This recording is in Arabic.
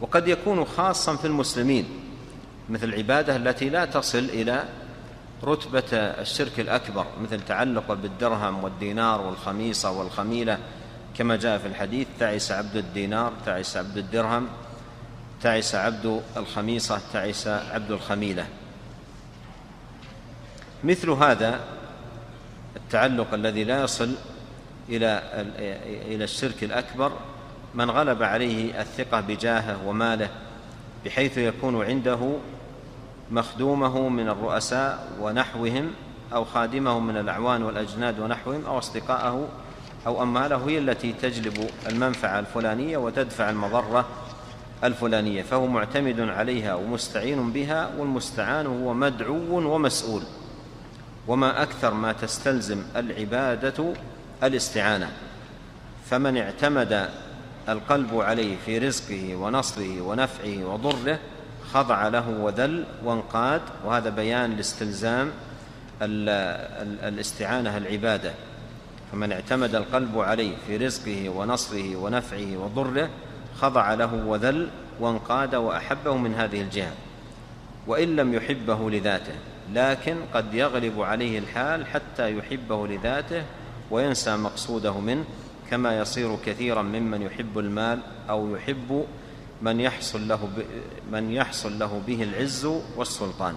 وقد يكون خاصا في المسلمين، مثل العبادة التي لا تصل إلى رتبة الشرك الأكبر، مثل تعلق بالدرهم والدينار والخميصة والخميلة، كما جاء في الحديث: تعس عبد الدينار، تعس عبد الدرهم، تعس عبد الخميصة، تعس عبد الخميلة. مثل هذا التعلق الذي لا يصل إلى الشرك الأكبر من غلب عليه الثقة بجاهه وماله، بحيث يكون عنده مخدومه من الرؤساء ونحوهم، أو خادمه من الأعوان والأجناد ونحوهم، أو أصدقائه أو أمواله هي التي تجلب المنفعة الفلانية وتدفع المضرة الفلانية، فهو معتمد عليها ومستعين بها، والمستعان هو مدعو ومسؤول. وما أكثر ما تستلزم العبادة الاستعانة، فمن اعتمد القلب عليه في رزقه ونصره ونفعه وضره خضع له وذل وانقاد. وهذا بيان لاستلزام الاستعانة العبادة. فمن اعتمد القلب عليه في رزقه ونصره ونفعه وضره خضع له وذل وانقاد وأحبه من هذه الجهة، وإن لم يحبه لذاته، لكن قد يغلب عليه الحال حتى يحبه لذاته وينسى مقصوده منه، كما يصير كثيرا ممن يحب المال أو يحب من يحصل له به العز والسلطان.